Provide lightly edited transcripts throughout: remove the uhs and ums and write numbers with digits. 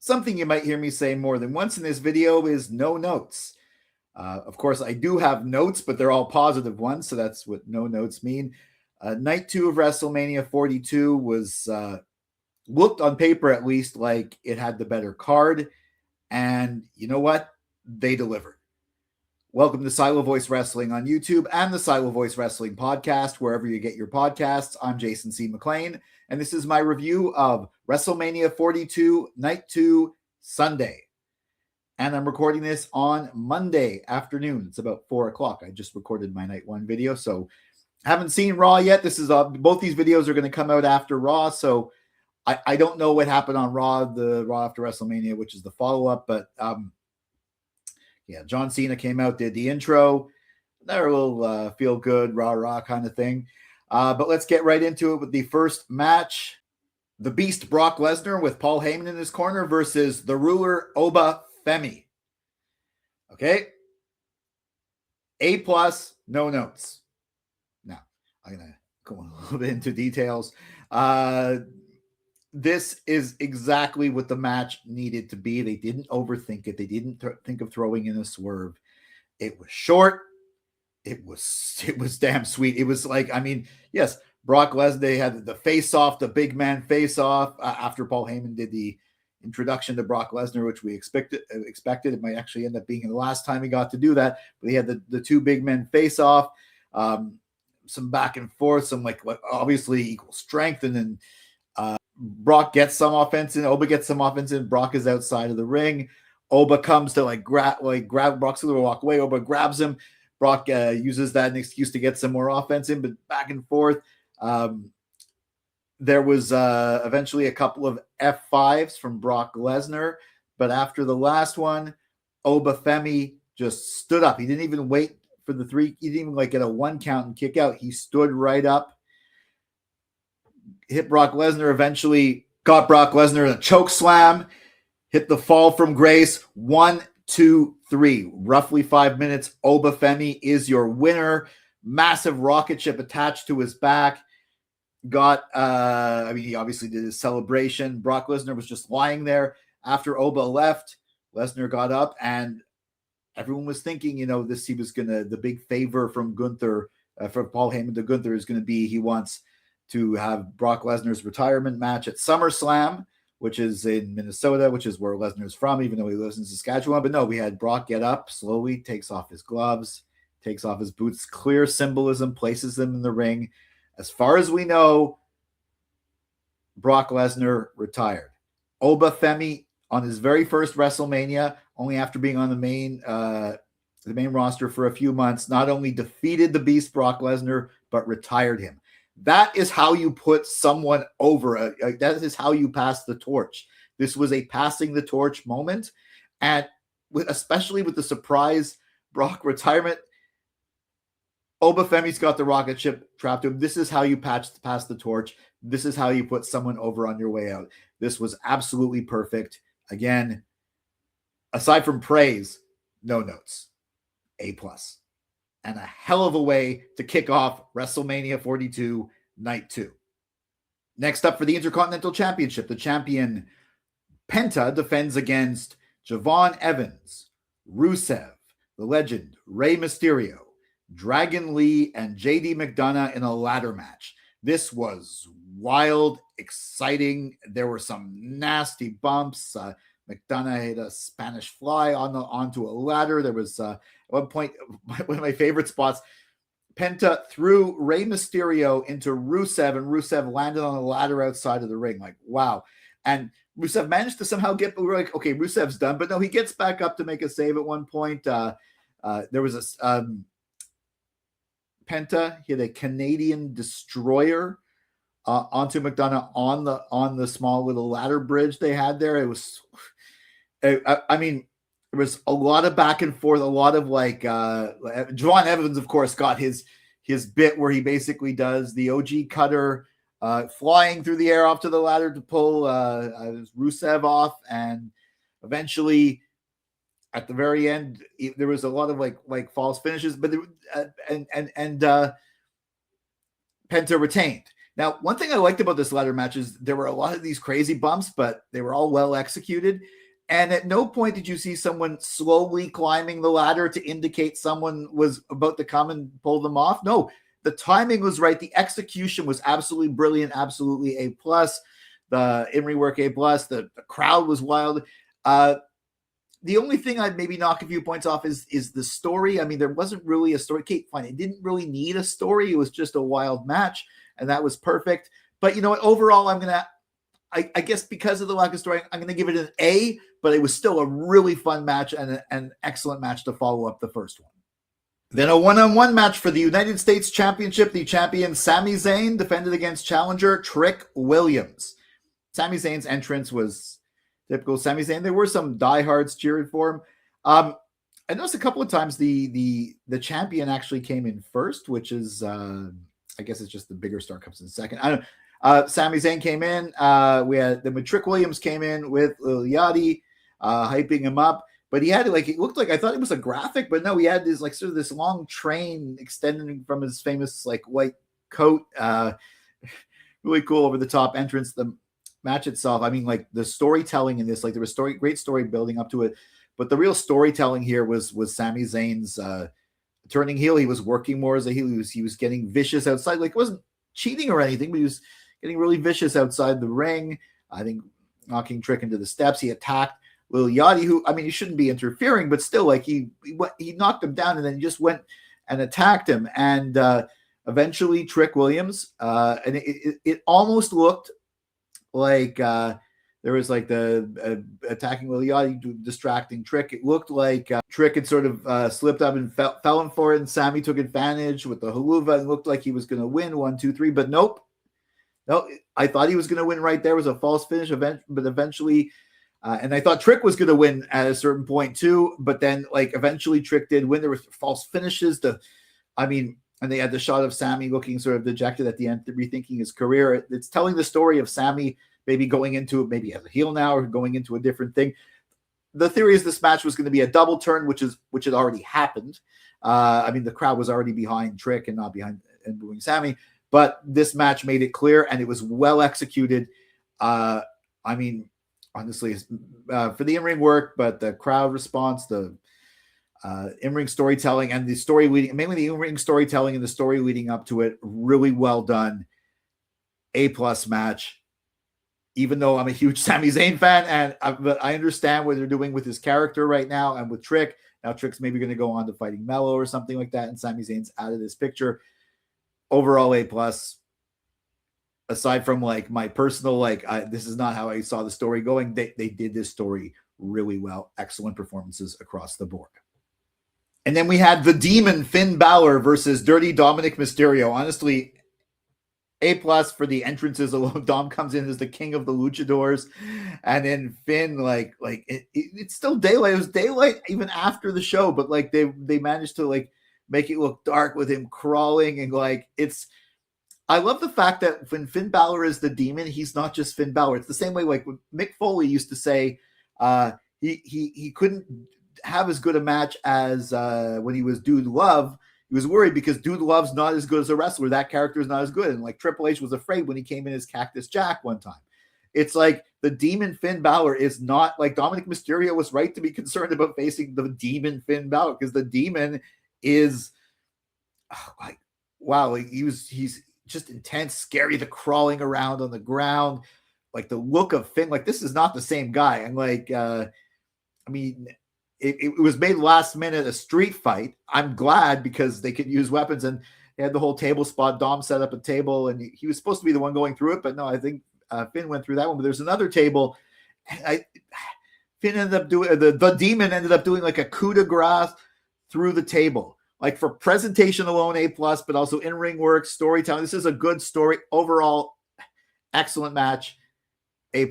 Something you might hear me say more than once in this video is no notes. Of course, I do have notes, but they're all positive ones, so that's what no notes mean. Night 2 of WrestleMania 42 was looked on paper at least like it had the better card, and you know what? They delivered. Welcome to Silo Voice Wrestling on YouTube and the Silo Voice Wrestling podcast, wherever you get your podcasts. I'm Jason C. McLean, and this is my review of WrestleMania 42 Night 2 Sunday. And I'm recording this on Monday afternoon. It's about 4 o'clock. I just recorded my Night 1 video, so I haven't seen Raw yet. This is both these videos are going to come out after Raw, so I don't know what happened on Raw, the Raw after WrestleMania, which is the follow-up, but yeah, John Cena came out, did the intro. They're a little feel-good, rah-rah kind of thing. But let's get right into it with the first match. The Beast Brock Lesnar with Paul Heyman in his corner versus the ruler Oba Femi. Okay. A+, no notes. Now, I'm going to go a little bit into details. This is exactly what the match needed to be. They didn't overthink it. They didn't think of throwing in a swerve. It was short. It was damn sweet. It was like, I mean, yes, Brock Lesnar, they had the face-off, the big man face-off after Paul Heyman did the introduction to Brock Lesnar, which we expected. It might actually end up being the last time he got to do that. But he had the two big men face-off, some back and forth, some like obviously equal strength, and then Brock gets some offense in. Oba gets some offense in. Brock is outside of the ring. Oba comes to grab Brock's going to walk away. Oba grabs him. Brock uses that as an excuse to get some more offense in, but back and forth. There was eventually a couple of F5s from Brock Lesnar, but after the last one, Oba Femi just stood up. He didn't even wait for the three. He didn't even get a 1 count and kick out. He stood right up. Hit Brock Lesnar, eventually got Brock Lesnar in a choke slam, hit the fall from grace. 1, 2, 3, roughly 5 minutes. Oba Femi is your winner. Massive rocket ship attached to his back. He obviously did his celebration. Brock Lesnar was just lying there. After Oba left, Lesnar got up, and everyone was thinking, he was the big favor from Gunther, from Paul Heyman to Gunther is going to be, he wants to have Brock Lesnar's retirement match at SummerSlam, which is in Minnesota, which is where Lesnar's from, even though he lives in Saskatchewan. But no, we had Brock get up slowly, takes off his gloves, takes off his boots, clear symbolism, places them in the ring. As far as we know, Brock Lesnar retired. Oba Femi on his very first WrestleMania, only after being on the main roster for a few months, not only defeated the Beast Brock Lesnar, but retired him. That is how you put someone over. That is how you pass the torch. This was a passing the torch moment. And especially with the surprise Brock retirement, Oba Femi's got the rocket ship trapped to him. This is how you pass the torch. This is how you put someone over on your way out. This was absolutely perfect. Again, aside from praise, no notes. A+. And a hell of a way to kick off WrestleMania 42 Night 2. Next up for the Intercontinental Championship, the champion Penta defends against Javon Evans, Rusev, the legend, Rey Mysterio, Dragon Lee, and Jade McDonagh in a ladder match. This was wild, exciting. There were some nasty bumps. McDonagh hit a Spanish fly onto a ladder. There was at one point, one of my favorite spots, Penta threw Rey Mysterio into Rusev, and Rusev landed on a ladder outside of the ring. Like, wow. And Rusev managed to somehow we're like, okay, Rusev's done. But no, he gets back up to make a save at one point. There was a Penta hit a Canadian destroyer onto McDonagh on the small little ladder bridge they had there. It was, I mean, there was a lot of back and forth, a lot of Javon Evans, of course, got his bit where he basically does the OG cutter, flying through the air off to the ladder to pull Rusev off, and eventually at the very end there was a lot of like false finishes, but Penta retained. Now, one thing I liked about this ladder match is there were a lot of these crazy bumps, but they were all well executed. And at no point did you see someone slowly climbing the ladder to indicate someone was about to come and pull them off. No, the timing was right. The execution was absolutely brilliant, absolutely A+. The in-ring work A+. The crowd was wild. The only thing I'd maybe knock a few points off is the story. I mean, there wasn't really a story. Kate, fine, it didn't really need a story. It was just a wild match, and that was perfect. But you know what? Overall, I guess because of the lack of story, I'm going to give it an A, but it was still a really fun match and an excellent match to follow up the first one. Then a one-on-one match for the United States Championship. The champion Sami Zayn defended against challenger Trick Williams. Sami Zayn's entrance was typical Sami Zayn. There were some diehards cheering for him. I noticed a couple of times the champion actually came in first, which is I guess it's just the bigger star comes in second. I don't know. Sami Zayn came in. We had then when Trick Williams came in with Lil Yachty, hyping him up. But he had it looked like, I thought it was a graphic, but no, he had this sort of this long train extending from his famous white coat. Really cool over the top entrance. The match itself, I mean, the storytelling in this, there was great story building up to it, but the real storytelling here was Sami Zayn's turning heel. He was working more as a heel. He was getting vicious outside. It wasn't cheating or anything, but he was getting really vicious outside the ring. I think knocking Trick into the steps. He attacked Lil Yachty, who, I mean, he shouldn't be interfering, but still, he knocked him down and then he just went and attacked him. And eventually Trick Williams, and it almost looked like there was the attacking Lil Yachty, distracting Trick. It looked like Trick had sort of slipped up and fell in for it, and Sami took advantage with the haluva and looked like he was going to win 1, 2, 3, but nope. No, I thought he was going to win right there. It was a false finish event, but eventually, and I thought Trick was going to win at a certain point too, but then eventually Trick did win. There were false finishes and they had the shot of Sami looking sort of dejected at the end, rethinking his career. It's telling the story of Sami maybe going into it, maybe as a heel now or going into a different thing. The theory is this match was going to be a double turn, which had already happened. The crowd was already behind Trick and not behind and booing Sami, but this match made it clear and it was well executed. Honestly, for the in-ring work, but the crowd response, the in-ring storytelling and the story leading, mainly the in-ring storytelling and the story leading up to it, really well done. A+ match. Even though I'm a huge Sami Zayn fan, but I understand what they're doing with his character right now and with Trick. Now Trick's maybe going to go on to fighting Mello or something like that, and Sami Zayn's out of this picture. Overall, A+. Aside from my personal, this is not how I saw the story going. They did this story really well. Excellent performances across the board. And then we had the Demon Finn Balor versus Dirty Dominik Mysterio. Honestly, A+ for the entrances alone. Dom comes in as the king of the luchadors, and then Finn, it's still daylight. It was daylight even after the show, but they managed to make it look dark with him crawling and it's. I love the fact that when Finn Balor is the demon, he's not just Finn Balor. It's the same way when Mick Foley used to say he couldn't have as good a match as when he was Dude Love. He was worried because Dude Love's not as good as a wrestler. That character is not as good. And Triple H was afraid when he came in as Cactus Jack one time. It's the demon Finn Balor is not Dominik Mysterio was right to be concerned about facing the demon Finn Balor because the demon is wow. He's just intense, scary, the crawling around on the ground, the look of Finn, this is not the same guy. And it was made last minute a street fight. I'm glad because they could use weapons and they had the whole table spot. Dom set up a table and he was supposed to be the one going through it, but no, I think Finn went through that one, but there's another table. Finn ended up doing, the demon ended up doing a coup de grace through the table. For presentation alone, A+, but also in-ring work, storytelling. This is a good story. Overall, excellent match, A+.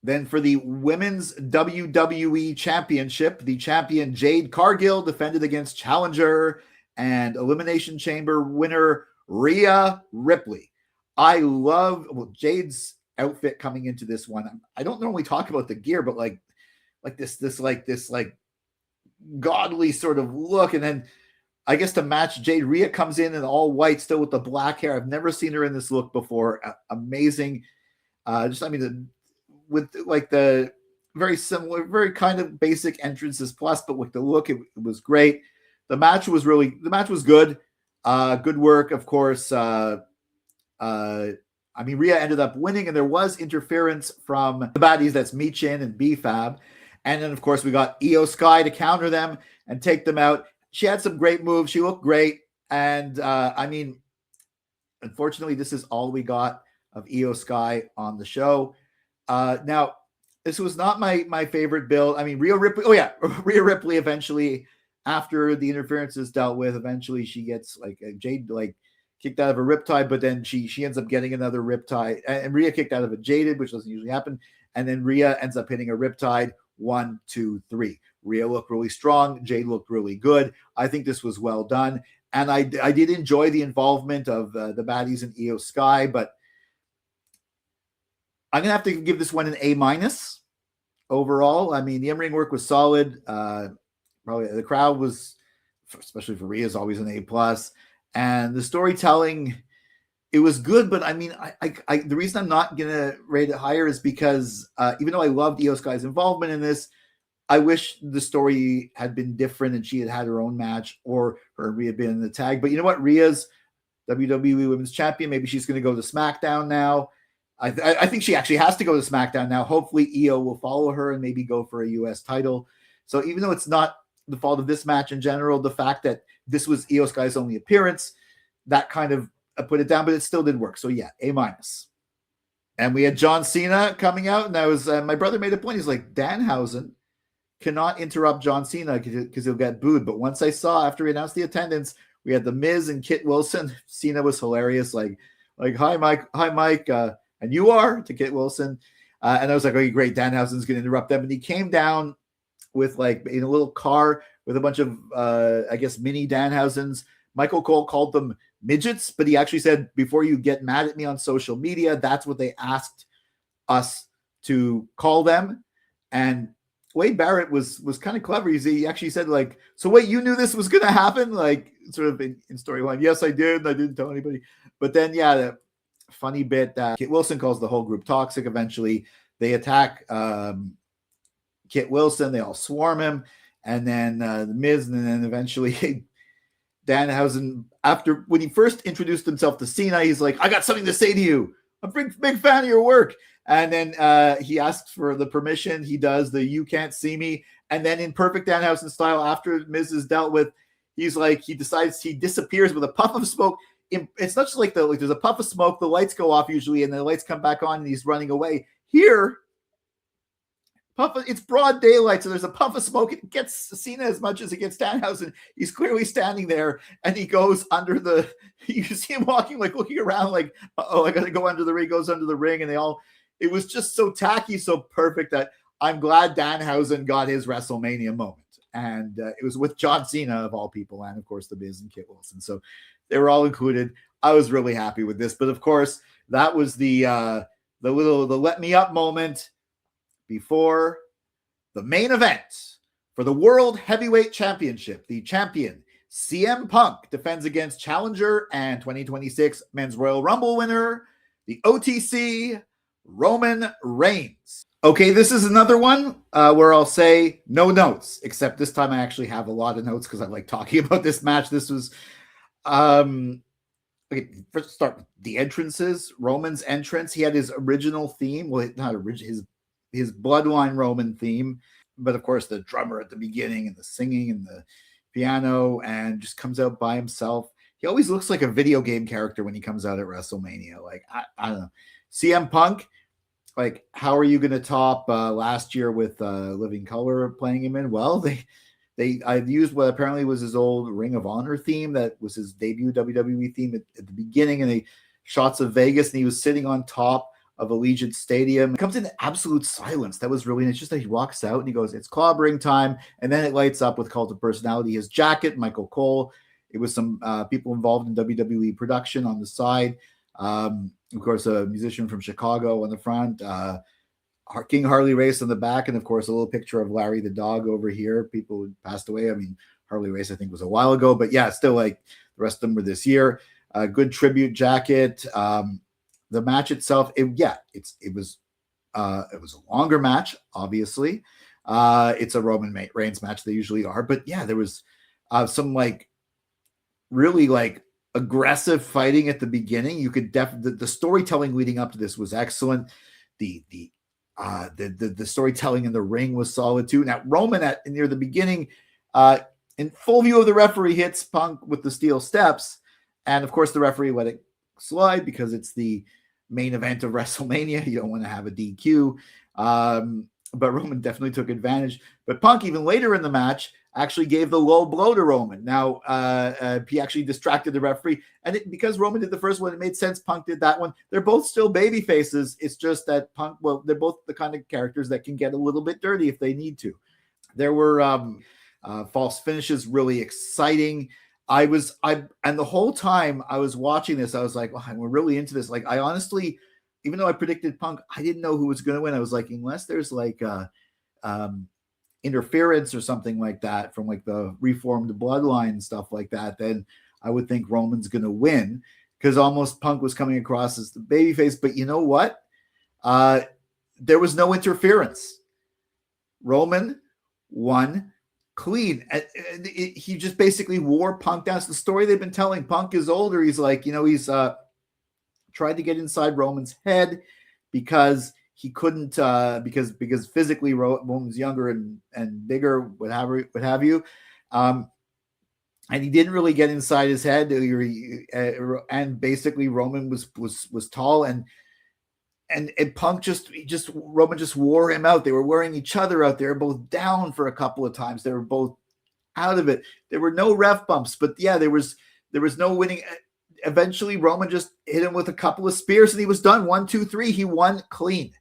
Then for the Women's WWE Championship, the champion Jade Cargill defended against challenger and Elimination Chamber winner Rhea Ripley. I love Jade's outfit coming into this one. I don't normally talk about the gear, but this godly sort of look, and then I guess to match Jade, Rhea comes in all white, still with the black hair. I've never seen her in this look before. Amazing. With like the very similar, very kind of basic entrances plus, but with the look, it was great. The match was good. Good work, of course. Rhea ended up winning, and there was interference from the baddies. That's Michin and B-Fab. And then, of course, we got Io Sky to counter them and take them out. She had some great moves. She looked great. And, unfortunately, this is all we got of Io Sky on the show. Now, this was not my favorite build. I mean, Rhea Ripley. Oh, yeah. Rhea Ripley eventually, after the interference is dealt with, eventually she gets Jade kicked out of a riptide, but then she ends up getting another riptide. And Rhea kicked out of a Jaded, which doesn't usually happen. And then Rhea ends up hitting a riptide. 1, 2, 3. Rhea looked really strong. Jade looked really good. I think this was well done. And I did enjoy the involvement of the baddies in Io Sky, but I'm going to have to give this one an A- overall. I mean, the in-ring work was solid. Probably the crowd was, especially for Rhea, is always an A+. And the storytelling, it was good, but I mean, I the reason I'm not going to rate it higher is because even though I loved Io Sky's involvement in this, I wish the story had been different and she had her own match, or her and Rhea had been in the tag. But you know what? Rhea's WWE Women's Champion. Maybe she's going to go to SmackDown now. I think she actually has to go to SmackDown now. Hopefully Io will follow her and maybe go for a US title. So even though it's not the fault of this match in general, the fact that this was Io Sky's only appearance, that kind of put it down, but it still did work. So yeah, A-. And we had John Cena coming out, and I was my brother made a point. He's like, Danhausen cannot interrupt John Cena because he'll get booed. But once I saw, after we announced the attendance, we had The Miz and Kit Wilson. Cena was hilarious. Like hi Mike, and you are, to Kit Wilson. And I was like, okay, great, Danhausen's going to interrupt them. And he came down with in a little car with a bunch of I guess mini Danhausens. Michael Cole called them midgets, but he actually said, before you get mad at me on social media, that's what they asked us to call them. And Wade Barrett was kind of clever. He actually said, so wait, you knew this was going to happen? Sort of in storyline. Yes, I did. I didn't tell anybody. But then, yeah, the funny bit that Kit Wilson calls the whole group toxic. Eventually, they attack Kit Wilson. They all swarm him. And then The Miz, and then eventually Danhausen, when he first introduced himself to Cena, he's like, I got something to say to you. I'm a big fan of your work. And then he asks for the permission. He does the "you can't see me." And then in perfect Danhausen style, after Miz is dealt with, he decides he disappears with a puff of smoke. It's not just there's a puff of smoke, the lights go off usually, and the lights come back on and he's running away. Here, it's broad daylight, so there's a puff of smoke. It gets Cena as much as it gets Danhausen. He's clearly standing there, and he goes under you see him walking, looking around, oh, I got to go under the ring. He goes under the ring, and it was just so tacky, so perfect that I'm glad Danhausen got his WrestleMania moment. And it was with John Cena, of all people, and of course, The Miz and Kit Wilson. So they were all included. I was really happy with this. But of course, that was the let me up moment before the main event for the World Heavyweight Championship. The champion, CM Punk, defends against challenger and 2026 Men's Royal Rumble winner, the OTC, Roman Reigns. Okay, this is another one where I'll say no notes, except this time I actually have a lot of notes because I like talking about this match. This was, okay, first start with the entrances. Roman's entrance, he had his original theme. Well, not original, his Bloodline Roman theme, but of course the drummer at the beginning and the singing and the piano, and just comes out by himself. He always looks like a video game character when he comes out at WrestleMania. I don't know. CM Punk, how are you going to top last year with Living Color playing him in? Well, I've used what apparently was his old Ring of Honor theme. That was his debut WWE theme at the beginning, and shots of Vegas, and he was sitting on top of Allegiant Stadium. It comes in absolute silence. That was really, and it's just that he walks out and he goes, it's clobbering time. And then it lights up with Cult of Personality. His jacket, Michael Cole. It was some people involved in WWE production on the side. Of course, a musician from Chicago on the front. King Harley Race on the back. And of course, a little picture of Larry the dog over here. People who passed away. I mean, Harley Race, I think, was a while ago, but yeah, still like the rest of them were this year. Good tribute jacket. The match itself, it was a longer match, obviously. It's a Roman Reigns match. They usually are, but yeah, there was some like really like aggressive fighting at the beginning. You could definitely, the storytelling leading up to this was excellent. The storytelling in the ring was solid too. Now Roman near the beginning, in full view of the referee, hits Punk with the steel steps, and of course the referee let it slide because it's the main event of WrestleMania. You don't want to have a DQ. But Roman definitely took advantage. But Punk, even later in the match, actually gave the low blow to Roman. Now, he actually distracted the referee. And because Roman did the first one, it made sense Punk did that one. They're both still baby faces. It's just that Punk, well, they're both the kind of characters that can get a little bit dirty if they need to. There were false finishes, really exciting. And the whole time I was watching this, I was like, oh, we're really into this. Like, I honestly, even though I predicted Punk, I didn't know who was going to win. I was like, unless there's like interference or something like that from like the reformed bloodline and stuff like that, then I would think Roman's going to win, because almost Punk was coming across as the babyface. But you know what? There was no interference. Roman won clean. He just basically wore Punk down. It's the story they've been telling. Punk is older. He's like, he's tried to get inside Roman's head because he couldn't, because physically Roman's younger and bigger, what have you. And he didn't really get inside his head. And basically Roman was tall, and Punk Roman just wore him out. They were wearing each other out. They were both down for a couple of times. They were both out of it. There were no ref bumps, but yeah, there was no winning. Eventually Roman just hit him with a couple of spears and he was done. 1, 2, 3. He won clean.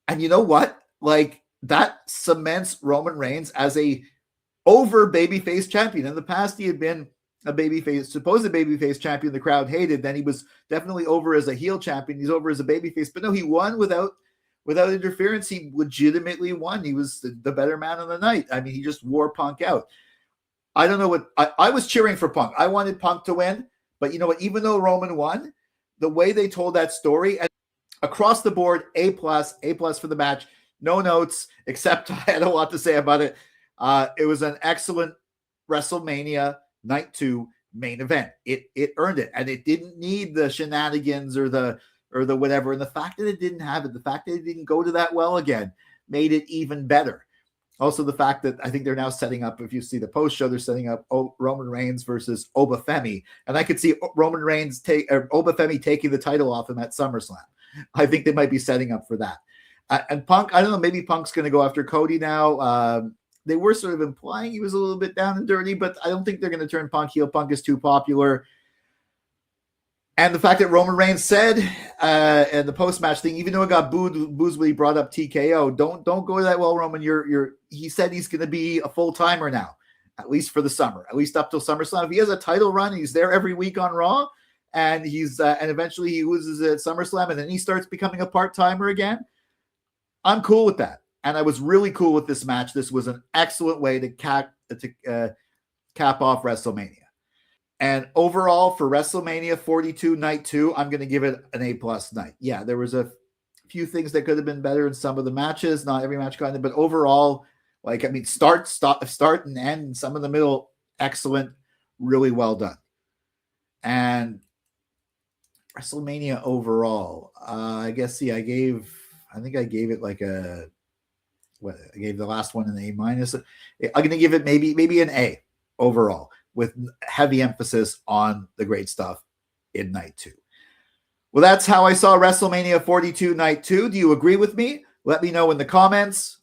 And you know what? Like, that cements Roman Reigns as a over babyface champion. In the past, he had been a supposed babyface champion the crowd hated. Then he was definitely over as a heel champion. He's over as a babyface. But no, he won without interference. He legitimately won. He was the better man on the night. I mean, he just wore Punk out. I don't know what I was cheering for Punk. I wanted Punk to win. But you know what? Even though Roman won, the way they told that story, and across the board, A+ for the match. No notes, except I had a lot to say about it. It was an excellent WrestleMania Night 2 main event. It earned it, and it didn't need the shenanigans or the whatever. And the fact that it didn't have it, the fact that it didn't go to that well again, made it even better. Also, the fact that I think they're now setting up, if you see the post show, they're setting up Roman Reigns versus Oba Femi. And I could see Roman Reigns Oba Femi taking the title off him at SummerSlam. I think they might be setting up for that. And Punk, I don't know, maybe Punk's going to go after Cody now. They were sort of implying he was a little bit down and dirty, but I don't think they're going to turn Punk heel. Punk is too popular. And the fact that Roman Reigns said in the post-match thing, even though it got booed when he brought up TKO, don't go that well, Roman. He said he's going to be a full-timer now, at least for the summer, at least up till SummerSlam. If he has a title run, he's there every week on Raw, and and eventually he loses at SummerSlam, and then he starts becoming a part-timer again. I'm cool with that, and I was really cool with this match. This was an excellent way to cap off WrestleMania. And overall, for WrestleMania 42 Night 2, I'm going to give it an A+ night. Yeah, there was a few things that could have been better in some of the matches. Not every match got in, but overall, start and end, and some of the middle, excellent, really well done. And WrestleMania overall, I guess, I think I gave it like I gave the last one an A-. I'm going to give it maybe an A overall, with heavy emphasis on the great stuff in Night 2. Well, that's how I saw WrestleMania 42 Night 2. Do you agree with me? Let me know in the comments.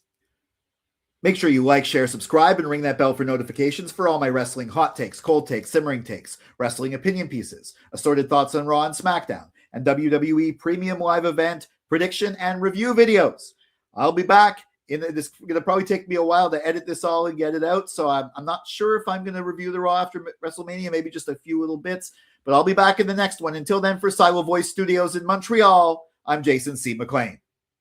Make sure you like, share, subscribe, and ring that bell for notifications for all my wrestling hot takes, cold takes, simmering takes, wrestling opinion pieces, assorted thoughts on Raw and SmackDown, and WWE Premium Live Event prediction and review videos. I'll be back. This is going to probably take me a while to edit this all and get it out, so I'm not sure if I'm going to review the Raw after WrestleMania, maybe just a few little bits, but I'll be back in the next one. Until then, for Silo Voice Studios in Montreal, I'm Jason C. McLean.